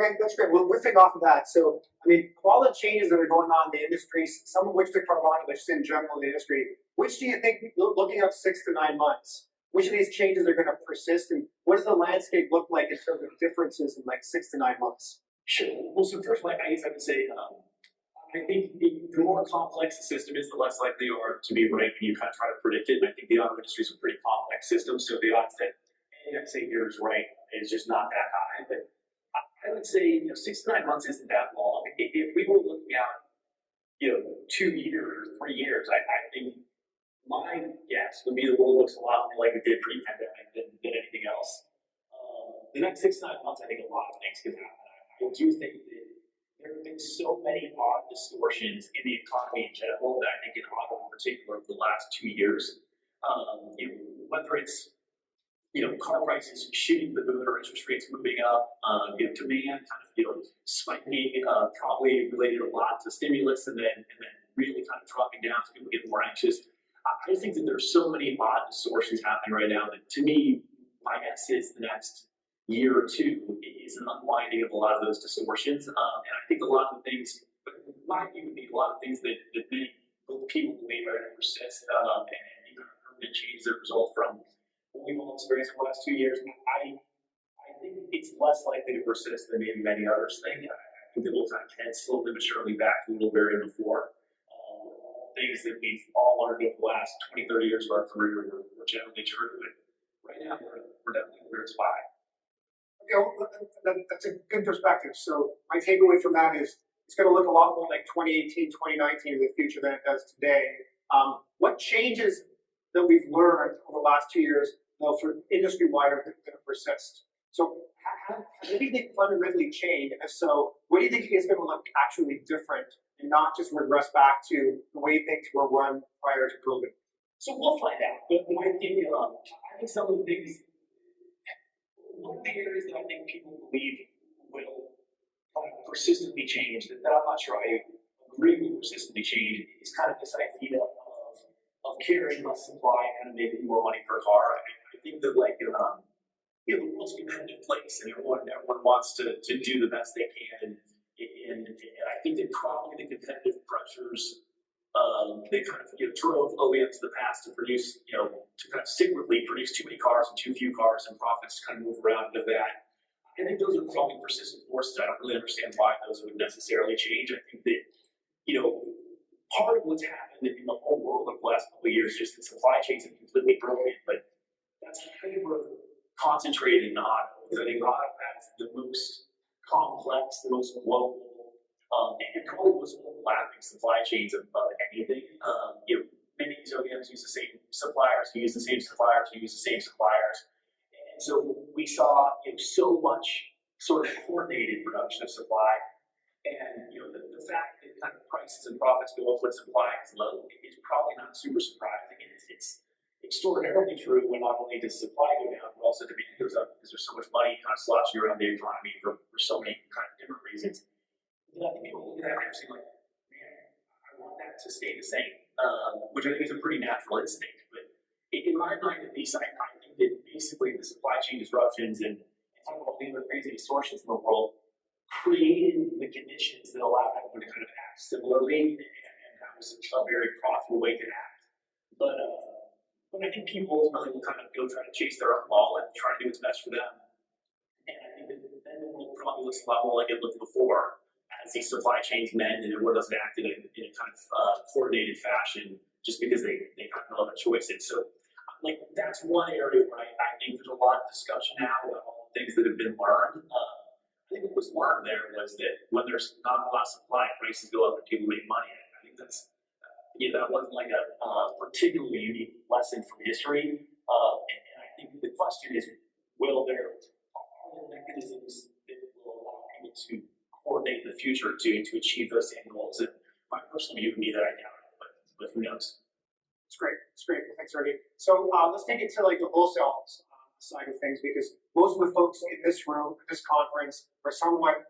Okay, that's great. Well, riffing off of that, so I mean, of all the changes that are going on in the industry, some of which are Carvana, but just in general in the industry, which do you think, looking up 6 to 9 months, which of these changes are going to persist, and what does the landscape look like in terms of differences in like 6 to 9 months? Sure. Well, so first, I guess I would say, I think the more complex the system is, the less likely you are to be right when you kind of try to predict it. And I think the auto industry is a pretty complex system, so the odds that any I say here is right is just not that high. But I would say 6 to 9 months isn't that long. If we were looking out 2 years or 3 years, I think my guess would be the world looks a lot more like it did pre-pandemic than anything else. The next 6 to 9 months, I think a lot of things could happen. I do think that there have been so many odd distortions in the economy in general that I think in auto in particular over the last 2 years, whether it's car prices shooting the moon or interest rates moving up, demand kind of spiking, probably related a lot to stimulus, and then really kind of dropping down so people get more anxious. I think that there's so many odd distortions happening right now that, to me, my guess is the next year or two is an unwinding of a lot of those distortions. And I think a lot of the things, my view would be a lot of things that many people believe are going to persist and permanent changes that result from what we've all experienced in the last 2 years. I think it's less likely to persist than maybe many others think. I think that we'll kind of head slowly but surely back to a little bit before. Things that we've all learned over the last 20, 30 years of our career were generally true. But right now, we're definitely in a weird spot. Okay, well, that's a good perspective. So my takeaway from that is it's going to look a lot more like 2018, 2019 in the future than it does today. What changes that we've learned over the last 2 years, for industry-wide, are going to persist? So how do you think fundamentally change? And so what do you think is going to look actually different and not just regress back to the way things were run prior to COVID? So we'll find out. But I think some of the things, one of the areas that I think people believe will kind of persistently change, that I'm not sure I agree will persistently change, is kind of this idea of carrying less supply and kind of making more money per car. I think that the world's a competitive place, and everyone wants to do the best they can. And I think that probably the competitive pressures they kind of drove OEMs in the past to produce, to kind of cyclically produce too many cars and too few cars, and profits kind of move around into that. I think those are probably persistent forces. I don't really understand why those would necessarily change. I think that part of what's happened in the whole world over the last couple of years is just the supply chains have completely broken, but that's hyper concentrated in auto, because I think auto has the most complex, the most global, and probably the most overlapping supply chains of anything. Many of these OEMs use the same suppliers, who use the same suppliers, who use the same suppliers. And so we saw so much sort of coordinated production of supply. And the fact that kind of prices and profits go up when supply is low is probably not super surprising. And it's extraordinarily true when not only does supply go down, but also demand goes up, because there's so much money kind of sloshing around the economy for so many kind of different reasons. And I think people look at that and say, like, man, I want that to stay the same, which I think is a pretty natural instinct. But in my mind, at least, I think that basically the supply chain disruptions and some of the other crazy distortions in the world created the conditions that allowed everyone to kind of act similarly, and that was a very profitable way to act. But I think people ultimately will kind of go try to chase their own ball and try to do what's best for them. And I think that then the world probably looks a lot more like it looked before, as these supply chains mend and everyone doesn't act in a kind of coordinated fashion just because they have no other choices. So that's one area where I think there's a lot of discussion now about all the things that have been learned. I think what was learned there was that when there's not a lot of supply, prices go up and people make money. I think that's that wasn't like a particularly unique lesson from history. And I think the question is, are there mechanisms that will allow people to coordinate in the future to achieve those same goals? And my personal view would be that I doubt it, but who knows? It's great. It's great. Thanks, Ernie. So let's take it to the wholesale side of things, because most of the folks in this room, at this conference, are somewhat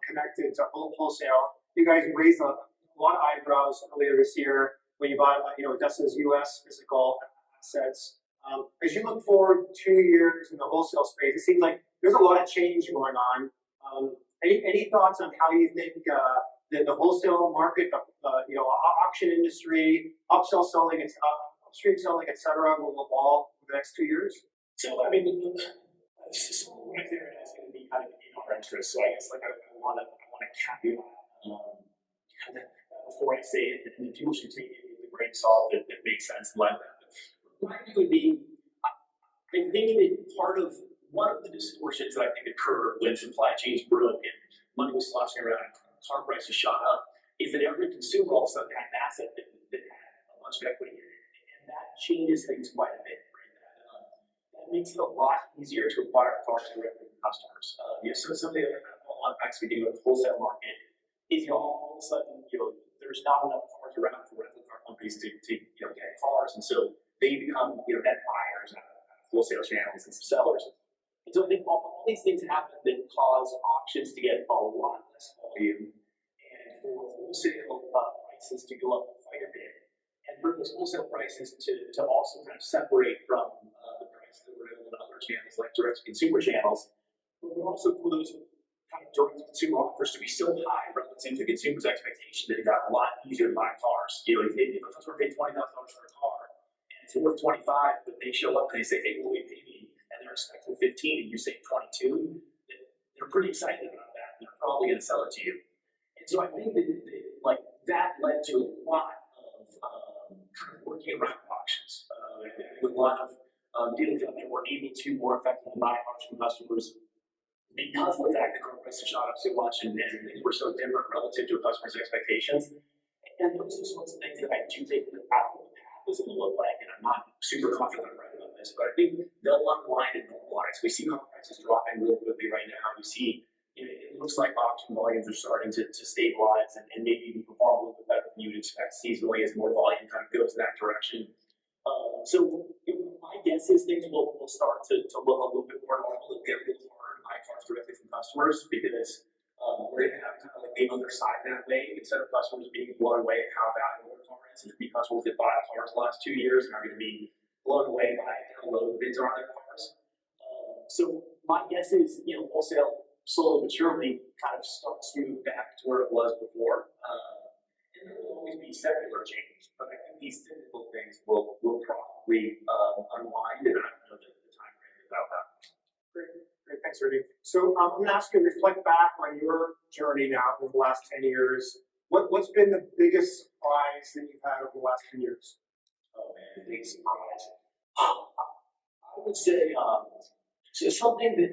connected to wholesale. You guys raised a lot of eyebrows earlier this year when you bought, Augusta's U.S. physical assets. As you look forward 2 years in the wholesale space, it seems like there's a lot of change going on. Any thoughts on how you think the wholesale market, auction industry, upsell selling, upstream selling, et cetera, will evolve over the next 2 years? So, I mean, so right there is going to be kind of in our interest. So I guess like I want to caveat before I say it, and people should take it with a grain of salt that makes sense and like that. But my view would be, I think that one of the distortions that I think occurred when supply chains broke and money was sloshing around and car prices shot up is that every consumer all of a sudden had an asset that had a bunch of equity in it. And that changes things quite a bit, right? That makes it a lot easier to acquire cars directly from customers. So some of the other impacts we do with the wholesale market is, all of a sudden, there's not enough cars around for rental car companies to get cars, and so they become net buyers out of wholesale channels and sellers. And so I think all these things happen that cause auctions to get a lot less volume and for wholesale prices to go up quite a bit, and for those wholesale prices to also kind of separate from the prices that were available in other channels like direct-to-consumer channels, but also for those kind of direct-to-consumer offers to be so high relative to consumers' expectation that it got a lot easier to buy cars. If a customer paid $20,000 for a car and it's worth $25,000, but they show up and they say, "Hey, will you pay me?" and they're expecting $15,000 and you say $22,000, they're pretty excited about that. And they're probably going to sell it to you. And so I think that led to a lot of kind of working around auctions. With a lot of dealers out there were able to more effectively buy cars from customers because of the fact that car prices shot up so much and things were so different relative to a customer's expectations. And those are sorts of things that I do think that path is going to look like, and I'm not super confident right about this, but I think they'll unwind and normalize. We see car prices dropping really quickly right now. We see, it looks like auction volumes are starting to stabilize and maybe even perform a little bit better than you would expect seasonally as more volume kind of goes in that direction. So my guess is things will start to look a little bit more normal and get a little harder to buy cars directly from customers, because we're going to have kind of like the other side that way. Instead of customers being blown away at how valuable their car is, there's be customers that bought cars the last 2 years and are going to be blown away by how low the bids are on their cars. So my guess is, wholesale slowly but surely kind of starts to move back to where it was before. And there will always be secular change, but I think these typical things will probably unwind, and I don't know the time frame about that. Great, thanks, Rudy. So I'm going to ask you to reflect back on your journey now over the last 10 years. What's been the biggest surprise that you've had over the last 10 years? Oh man, the biggest surprise. I would say something that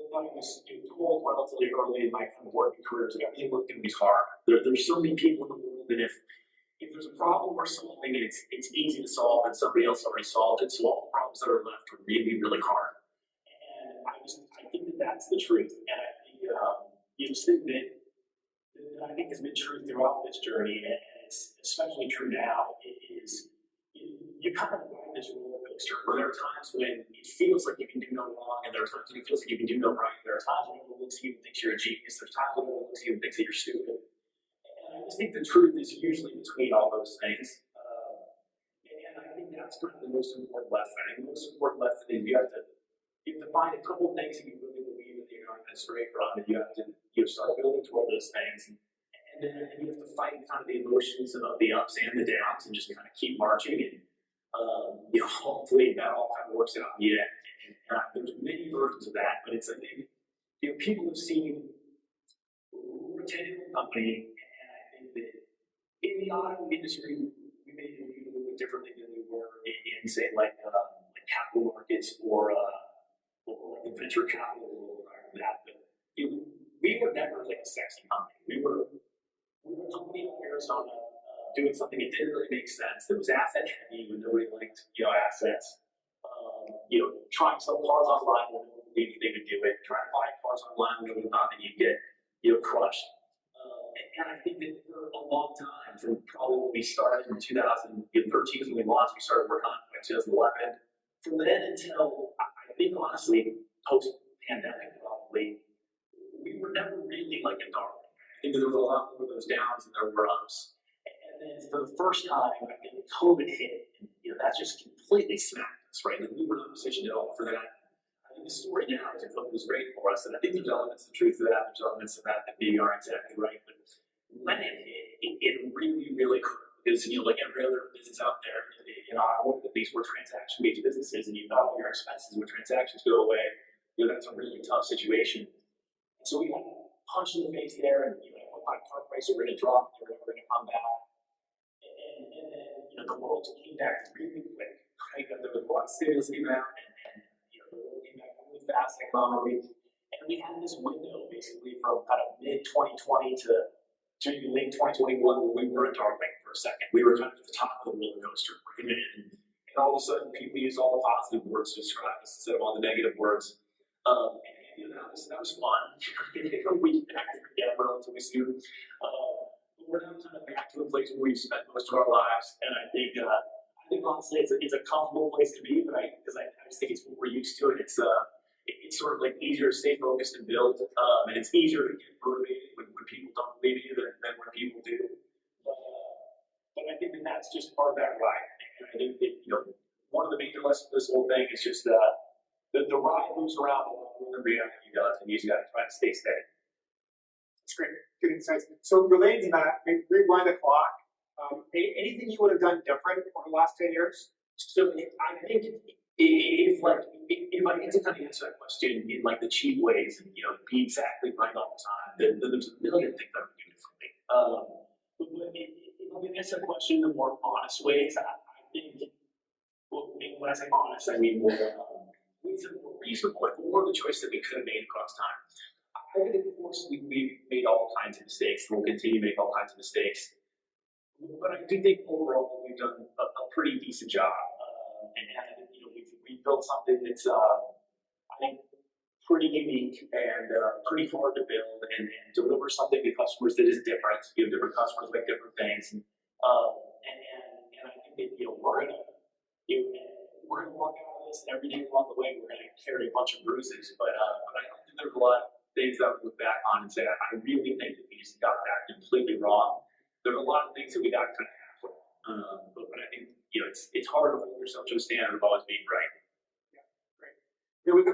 I was told relatively early in my kind of working career is that everything was going to be hard. There's so many people in the world that if there's a problem we're solving and it's easy to solve and somebody else already solved it, so all the problems that are left are really, really hard. And I think that that's the truth. And I think something that I think has been true throughout this journey, and it's especially true now, is you kind of ride this roller coaster where there are times when it feels like you can do no wrong, and there are times when it feels like you can do no right. There are times when everyone looks at you and thinks you're a genius. There's times when everyone looks at you and thinks that you're stupid. And I just think the truth is usually between all those things. And I think that's kind of the most important lesson. I think the most important lesson is you have to find a couple of things that you really believe that you're not going to stray from, and you have to start building toward those things. And then you have to fight kind of the emotions of the ups and the downs and just kind of keep marching. And hopefully that all kind of works out in the end. And there's many versions of that, but it's people have seen we're a 10-year company, and I think that in the auto industry we may be a little bit differently than we were in say like capital markets or like the venture capital world or that. But we were never like a sexy company. We were a company in Arizona doing something that didn't really make sense. That was asset heavy when nobody liked assets. Trying to sell cars online when nobody believed they would do it. Trying to buy cars online when nobody thought that you'd get crushed. And I think that for a long time, from probably when we started in 2013 when we launched, we started working on it in 2011. From then until I think honestly post-pandemic probably, we were never really like a darling. I think that there was a lot more of those downs and there were ups. And then for the first time, I think COVID hit, and that's just completely smacked us, right? And we were in a position to offer that. I the story now is great for us, and I think there's elements of truth to that, there's elements of that maybe aren't exactly right, but when it really, really because, like every other business out there, I work with these were transaction-based businesses, and you know your expenses when transactions go away, that's a really tough situation. So we got punched in the face there, and car prices are going to drop, they're never going to come back, and then the world came back really quick, right? There was a lot of stimulus came out, and the world came back really fast economically, and we had this window basically from kind of mid 2020 to late 2021 when we were a darling for a second. We were kind of at the top of the roller coaster, right? And all of a sudden, people use all the positive words to describe us instead of all the negative words. That was fun. We acted again relatively soon. We're now kind of back to a place where we've spent most of our lives, and I think honestly, it's a comfortable place to be. But I just think it's what we're used to, and it's sort of like easier to stay focused and build, and it's easier to get motivated when people don't believe in you than when people do. But I think that's just part of that ride. And I think that one of the major lessons of this whole thing is just the ride moves around more than reality does, and you just got to try to stay steady. That's great. Good insights. So related to that, rewind the clock. Anything you would have done different over the last 10 years? So I think if I get to kind of answer that question in like the cheap ways and be exactly right all the time, then there's a million things I would do differently. But if I can answer that question in the more honest ways, I think when I say honest, I mean more reasonable. Like, what were the choices that we could have made across time? I think, of course, we've made all kinds of mistakes, and we'll continue to make all kinds of mistakes. But I do think overall we've done a pretty decent job, and we've built something that's I think pretty unique and pretty hard to build and deliver something to customers that is different. Different customers like different things, and I think that we're gonna walk out of this, and every day along the way we're gonna carry a bunch of bruises. But I don't think there's a lot of things that I would look back on and say I really think that we just got that completely wrong. There's a lot of things that we got kind of half wrong, but I think it's hard to hold yourself to a standard of always being right. Yeah, great.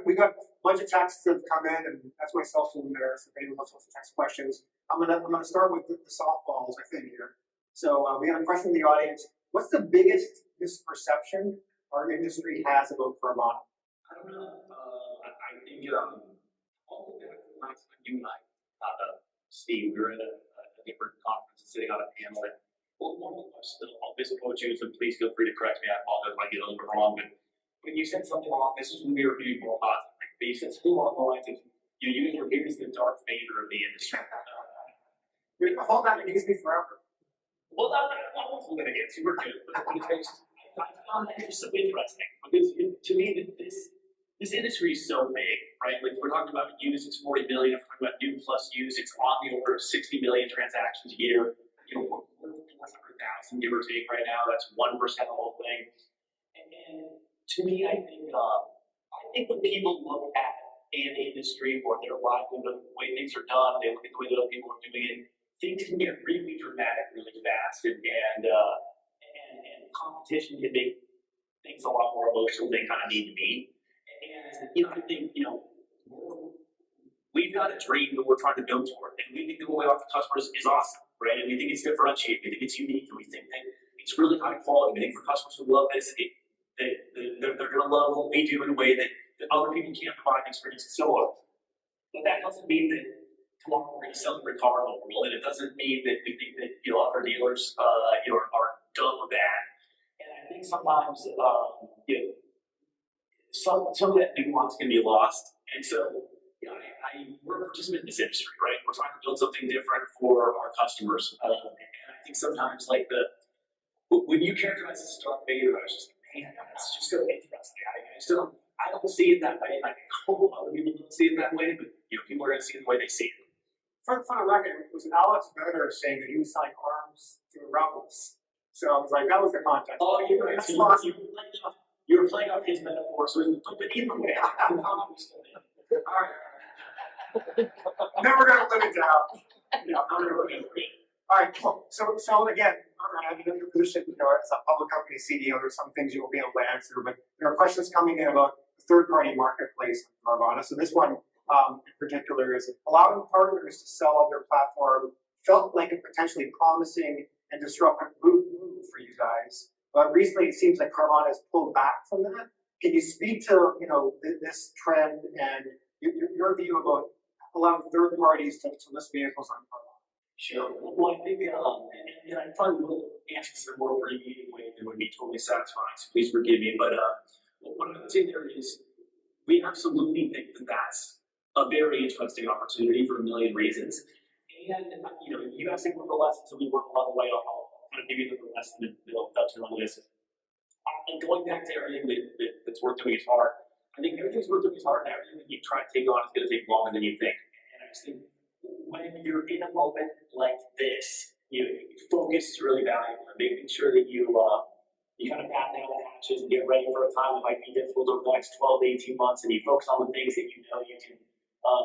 We got a bunch of texts that have come in, and that's myself in there. So if anyone wants to text questions, I'm gonna start with the softballs, I think here. So we have a question in the audience. What's the biggest misperception our industry has about Carvana? I don't know. I think all the last time you and I, Steve, we were at a different conference and sitting on a panel. And one of the questions that I'll misquote you, so please feel free to correct me. I apologize if I get a little bit wrong, but when you said something along, this is when we were viewed more positively. But you said something along the lines of you were viewed as the Darth Vader of the industry. You're gonna hold that against me forever. Well, I'm not holding it against you. We're good. But I found that just so interesting because to me, this industry is so big, right? Like, we're talking about used, it's 40 million. If we're talking about new plus used, it's on the order of 60 million transactions a year. We're 400,000 give or take right now. That's 1% of the whole thing. And to me, I think when people look at an industry or their livelihood, the way things are done, they look at the way that other people are doing it, things can get really dramatic really fast, and competition can make things a lot more emotional than they kind of need to be. And I think we've got a dream that we're trying to build toward, and we think that what we offer customers is awesome, right? And we think it's differentiated, we think it's unique, and we think that it's really high quality. We think for customers who love this, they're going to love what we do in a way that other people can't provide an experience similar. But that doesn't mean that tomorrow we're going to sell every car in the world, and it doesn't mean that we think that other dealers are dumb or bad. And I think sometimes some of that nuance can be lost. And so we're a participant in this industry, right? We're trying to build something different for our customers. And I think sometimes when you characterize this as Darth Vader, I was just like, man, that's just so interesting. I don't see it that way, and I hope other people don't see it that way, but people are going to see it the way they see it. For the record, it was Alex Vedder saying that he was selling arms to the rebels. So I was like, that was the context. Oh, you're right. So you were playing off his metaphor, so but either way, I'm still in. All right. Never going to live it down. I'm going to live it down. All right, cool. So again, I know your position, as a public company CEO, there's some things you will be able to answer, but there are questions coming in about the third-party marketplace on Carvana. So this one in particular is allowing partners to sell on their platform. Felt like a potentially promising and disruptive move for you guys, but recently it seems like Carvana has pulled back from that. Can you speak to this trend and your view about allowing third parties to list vehicles on Carvana? Sure. Well, I think, and I probably will answer this in a more abbreviated way than would be totally satisfying, so please forgive me. But what I would say there is, we absolutely think that that's a very interesting opportunity for a million reasons. And, you asked me what the lessons that we worked along the way. I'll kind of give you the lesson that Bill touched on this. And going back to everything that's worth doing is hard. I think everything's worth doing is hard, and everything that you try to take on is going to take longer than you think. And I just think when you're in a moment like this, focus is really valuable. And making sure that you kind of pat down the hatches and get ready for a time that might be difficult over the next 12 to 18 months, and you focus on the things that you can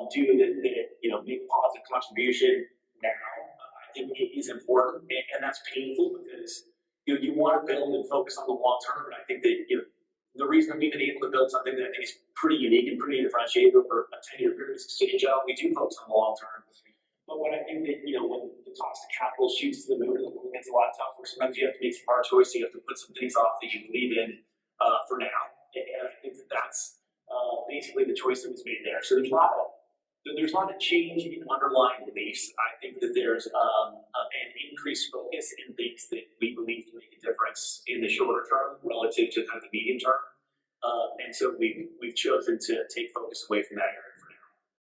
do that make a positive contribution now. I think it is important, and that's painful because you want to build and focus on the long term. And I think that the reason that we've been able to build something that I think is pretty unique and pretty differentiated over a 10-year period is because we do focus on the long term. But what I think that when the cost of capital shoots to the moon, it gets a lot tougher. Sometimes you have to make some hard choices. You have to put some things off that you believe in for now. And I think that that's basically the choice that was made there. So there's not a change in underlying beliefs. I think that there's an increased focus in things that we believe can make a difference in the shorter term relative to kind of the medium term. And so we've chosen to take focus away from that area.